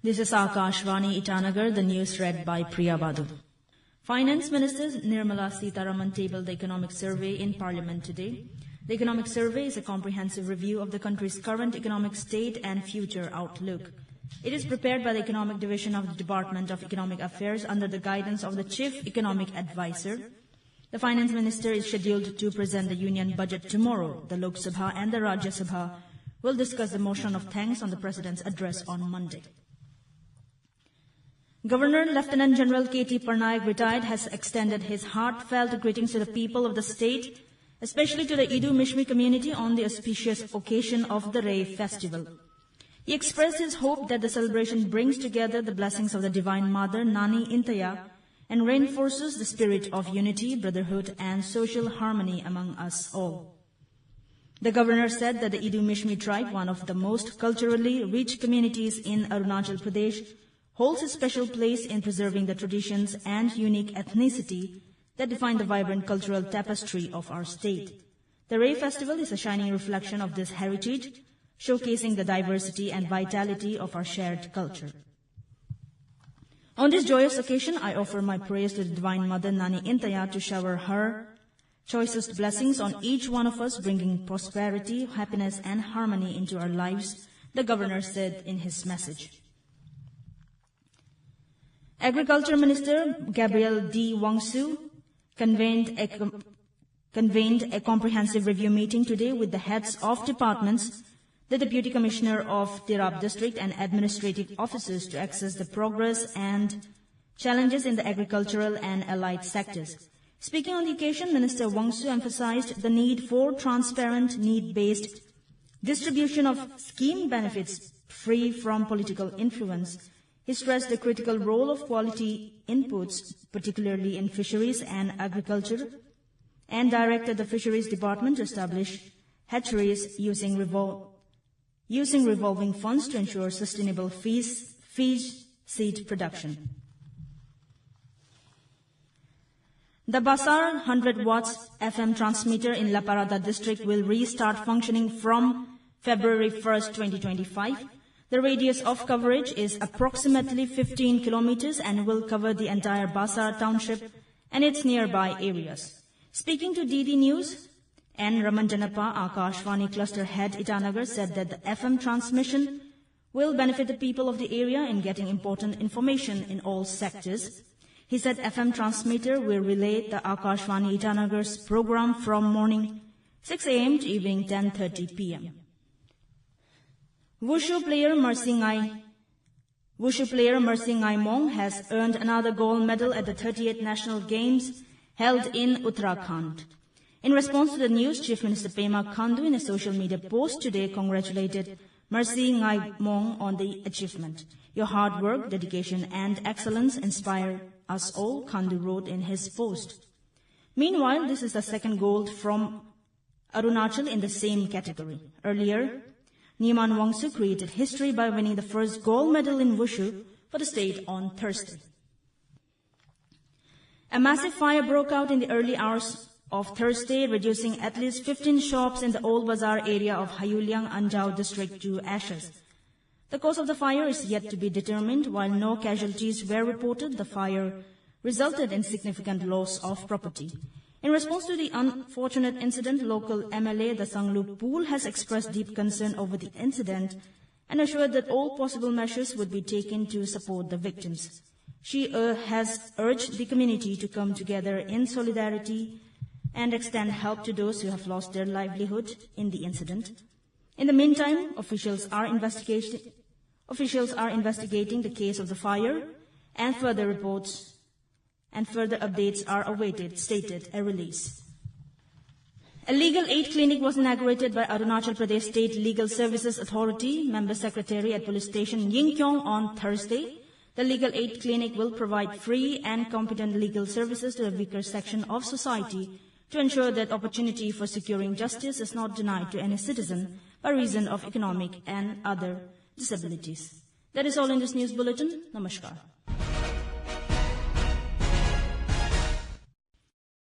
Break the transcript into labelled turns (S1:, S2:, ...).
S1: This is Akashvani Itanagar, the news read by Priya Badu. Finance Minister Nirmala Sitharaman tabled the Economic Survey in Parliament today. The Economic Survey is a comprehensive review of the country's current economic state and future outlook. It is prepared by the Economic Division of the Department of Economic Affairs under the guidance of the Chief Economic Advisor. The Finance Minister is scheduled to present the Union Budget tomorrow. The Lok Sabha and the Rajya Sabha will discuss the motion of thanks on the President's address on Monday. Governor Lieutenant General K.T. Parnaik, retired, has extended his heartfelt greetings to the people of the state, especially to the Idu Mishmi community on the auspicious occasion of the Ray Festival. He expressed his hope that the celebration brings together the blessings of the Divine Mother, Nani Intaya, and reinforces the spirit of unity, brotherhood, and social harmony among us all. The governor said that the Idu Mishmi tribe, one of the most culturally rich communities in Arunachal Pradesh, holds a special place in preserving the traditions and unique ethnicity that define the vibrant cultural tapestry of our state. The Ray Festival is a shining reflection of this heritage, showcasing the diversity and vitality of our shared culture. On this joyous occasion, I offer my prayers to the Divine Mother Nani Intaya to shower her choicest blessings on each one of us, bringing prosperity, happiness, and harmony into our lives, the governor said in his message. Agriculture Minister Gabriel D. Wangsu convened a comprehensive review meeting today with the heads of departments, the Deputy Commissioner of Tirap District, and administrative officers to assess the progress and challenges in the agricultural and allied sectors. Speaking on the occasion, Minister Wangsu emphasized the need for transparent, need-based distribution of scheme benefits free from political influence. He stressed the critical role of quality inputs, particularly in fisheries and agriculture, and directed the Fisheries Department to establish hatcheries using revolving funds to ensure sustainable fish seed production. The Basar 100 watts FM transmitter in La Parada district will restart functioning from February 1st, 2025. The radius of coverage is approximately 15 kilometers and will cover the entire Basar township and its nearby areas. Speaking to DD News, N. Ramanjanappa, Akashvani Cluster Head Itanagar, said that the FM transmission will benefit the people of the area in getting important information in all sectors. He said FM transmitter will relay the Akashvani Itanagar's program from morning 6 a.m. to evening 10:30 p.m. Wushu player Mersingai Mong has earned another gold medal at the 38th National Games held in Uttarakhand. In response to the news, Chief Minister Pema Khandu in a social media post today congratulated Mersingai Mong on the achievement. Your hard work, dedication and excellence inspire us all, Khandu wrote in his post. Meanwhile, this is the second gold from Arunachal in the same category. Earlier, Niman Wangsu created history by winning the first gold medal in Wushu for the state on Thursday. A massive fire broke out in the early hours of Thursday, reducing at least 15 shops in the Old Bazaar area of Hayuliang, Anjao district to ashes. The cause of the fire is yet to be determined. While no casualties were reported, the fire resulted in significant loss of property. In response to the unfortunate incident, local MLA Dasanglu Pool has expressed deep concern over the incident and assured that all possible measures would be taken to support the victims. She has urged the community to come together in solidarity and extend help to those who have lost their livelihood in the incident. In the meantime, officials are investigating the case of the fire, and further reports and further updates are awaited, stated a release. A legal aid clinic was inaugurated by Arunachal Pradesh State Legal Services Authority Member Secretary at Police Station Yingkiong on Thursday. The legal aid clinic will provide free and competent legal services to the weaker section of society to ensure that opportunity for securing justice is not denied to any citizen by reason of economic and other disabilities. That is all in this news bulletin. Namaskar.